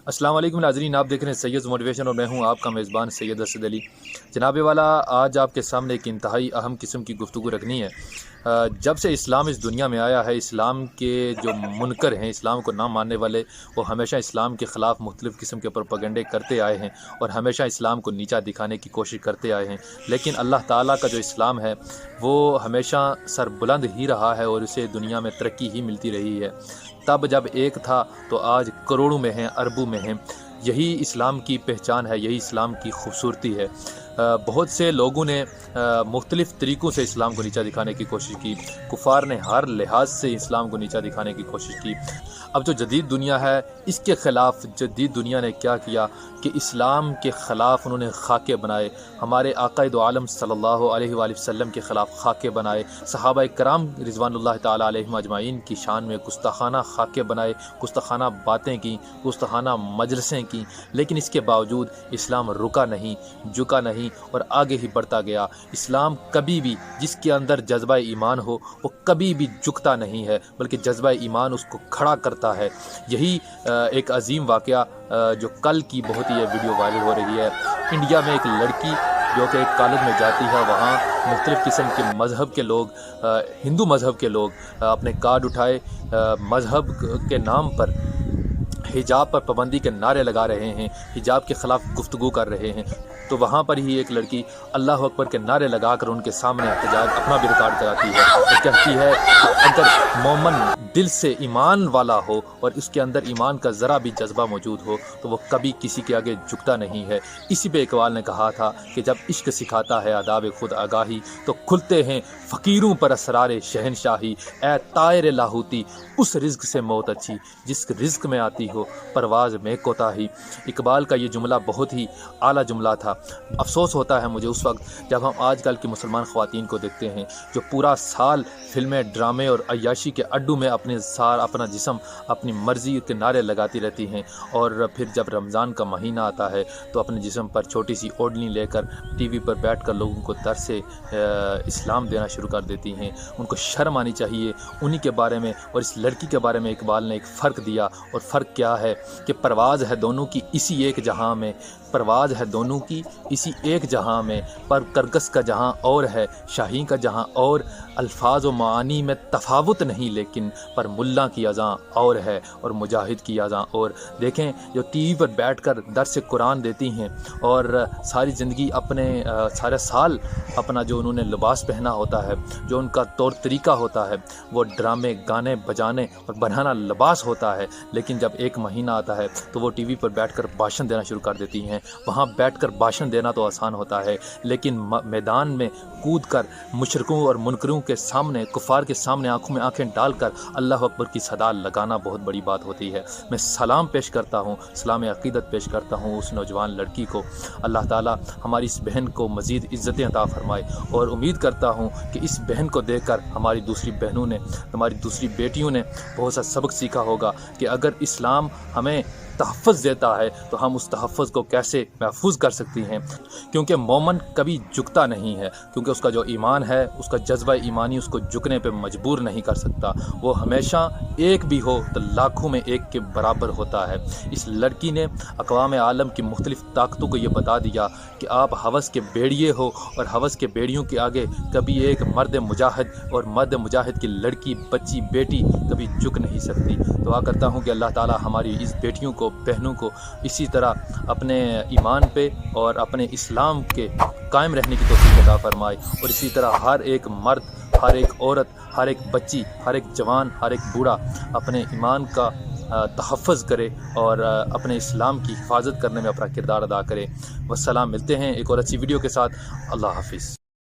अस्सलाम वालेकुम नाज़रीन, आप देख रहे हैं सैयद मोटिवेशन और मैं हूं आपका मेज़बान सैयद असद अली। जनाब वाला, आज आपके सामने एक इंतहाई अहम किस्म की गुफ्तगू रखनी है। जब से इस्लाम इस दुनिया में आया है, इस्लाम के जो मुनकर हैं, इस्लाम को ना मानने वाले, वो हमेशा इस्लाम के ख़िलाफ़ मुख्तलिफ़ किस्म के प्रोपेगेंडे करते आए हैं और हमेशा इस्लाम को नीचा दिखाने की कोशिश करते आए हैं। लेकिन अल्लाह ताला का जो इस्लाम है वो हमेशा सरबुलंद ही रहा है और उसे दुनिया में तरक्की ही मिलती रही है। तब जब एक था तो आज करोड़ों में हैं, अरबों में हैं। यही इस्लाम की पहचान है, यही इस्लाम की खूबसूरती है। बहुत से लोगों ने मुख्तलिफ़ तरीक़ों से इस्लाम को नीचा दिखाने की कोशिश की। कुफ़ार ने हर लिहाज से इस्लाम को नीचा दिखाने की कोशिश की। अब जो जदीद दुनिया है, इसके ख़िलाफ़ जदीद दुनिया ने क्या किया कि इस्लाम के ख़िलाफ़ उन्होंने खाके बनाए। हमारे आक़ाए दो आलम सल्लल्लाहु अलैहि वसल्लम के ख़िलाफ़ खाके बनाए। सहाबाए कराम रिज़वानुल्लाह ताला अलैहिम अजमाइन की शान में गुस्ताखाना खाके बनाए, गुस्ताखाना बातें की, गुस्ताखाना मजलिसें की। लेकिन इसके बावजूद इस्लाम रुका नहीं, झुका नहीं और आगे ही बढ़ता गया। इस्लाम कभी भी, जिसके अंदर जज्बा ईमान हो, वो कभी भी झुकता नहीं है, बल्कि जज्बा ईमान उसको खड़ा करता है। यही एक अजीम वाक़या जो कल की बहुत ही वीडियो वायरल हो रही है। इंडिया में एक लड़की जो कि एक कॉलेज में जाती है, वहाँ मुख्तलिफ़ किस्म के मज़हब के लोग, हिंदू मज़हब के लोग अपने कार्ड उठाए, मज़हब के नाम पर हिजाब पर पाबंदी के नारे लगा रहे हैं, हिजाब के ख़िलाफ़ गुफ्तगू कर रहे हैं। तो वहाँ पर ही एक लड़की अल्लाह अकबर के नारे लगाकर उनके सामने एहतजाज अपना भी रिकॉर्ड कराती है और कहती है कि अगर मोमन दिल से ईमान वाला हो और उसके अंदर ईमान का ज़रा भी जज्बा मौजूद हो तो वो कभी किसी के आगे झुकता नहीं है। इसी पे इकबाल ने कहा था कि जब इश्क सिखाता है आदाब खुद आगाही, तो खुलते हैं फ़कीरों पर असरार शहनशाही। ए तायर लाहूती, उस रिज़्क से मौत अच्छी जिस रिज़्क में आती हो परवाज़ में कोताही। इकबाल का ये जुमला बहुत ही आला जुमला था। अफसोस होता है मुझे उस वक्त जब हम आजकल की मुसलमान ख़वातीन को देखते हैं जो पूरा साल फिल्में, ड्रामे और अय्याशी के अड्डू में अपना जिस्म अपनी मर्ज़ी के नारे लगाती रहती हैं और फिर जब रमज़ान का महीना आता है तो अपने जिस्म पर छोटी सी ओढ़नी लेकर टीवी पर बैठकर लोगों को दर्स इस्लाम देना शुरू कर देती हैं। उनको शर्म आनी चाहिए। उन्हीं के बारे में और इस लड़की के बारे में इकबाल ने एक फ़र्क दिया, और फ़र्क क्या है कि परवाज़ है दोनों की इसी एक जहां में, परवाज़ है दोनों की इसी एक जहां में, पर करकस का जहां और है, शाही का जहां और। अल्फाज व मानी में तफावत नहीं, लेकिन पर मुल्ला की अज़ां और है और मुजाहिद की अज़ां और। देखें, जो टीवी पर बैठकर दर्स कुरान देती हैं और सारी ज़िंदगी अपने सारे साल अपना जो उन्होंने लिबास पहना होता है, जो उनका तौर तरीका होता है, वो ड्रामे, गाने बजाने और बनाना लिबास होता है। लेकिन जब एक महीना आता है तो वो टीवी पर बैठकर भाषण देना शुरू कर देती हैं। वहाँ बैठकर भाषण देना तो आसान होता है, लेकिन मैदान में कूद कर मुशरिकों और मुनकरों के सामने, कुफार के सामने आंखों में आंखें डालकर अल्लाह अकबर की सदा लगाना बहुत बड़ी बात होती है। मैं सलाम पेश करता हूँ, सलाम अक़ीदत पेश करता हूँ उस नौजवान लड़की को। अल्लाह ताला हमारी इस बहन को मज़ीद इज़्ज़तें अता फरमाए और उम्मीद करता हूँ कि इस बहन को देखकर हमारी दूसरी बहनों ने, हमारी दूसरी बेटियों ने बहुत सा सबक सीखा होगा कि अगर इस्लाम हमें तहफ़्फ़ुज़ देता है तो हम उस तहफ़्फ़ुज़ को कैसे महफूज कर सकती हैं। क्योंकि मोमन कभी झुकता नहीं है, क्योंकि उसका जो ईमान है, उसका जज्बा ईमानी उसको झुकने पे मजबूर नहीं कर सकता। वो हमेशा एक भी हो तो लाखों में एक के बराबर होता है। इस लड़की ने अक़वाम आलम की मुख्तलिफ़ ताकतों को ये बता दिया कि आप हवस के बेड़िए हो और हवस के बेड़ियों के आगे कभी एक मर्द मुजाहिद और मर्द मुजाहिद की लड़की, बच्ची, बेटी कभी झुक नहीं सकती। दुआ करता हूँ कि अल्लाह ताला हमारी इस बेटियों को, बहनों को इसी तरह अपने ईमान पे और अपने इस्लाम के कायम रहने की तौफ़ीक़ अता फरमाए और इसी तरह हर एक मर्द, हर एक औरत, हर एक बच्ची, हर एक जवान, हर एक बूढ़ा अपने ईमान का तहफ़्फ़ुज़ करे और अपने इस्लाम की हिफाजत करने में अपना किरदार अदा करे। वस्सलाम, मिलते हैं एक और अच्छी वीडियो के साथ। अल्लाह हाफ़िज़।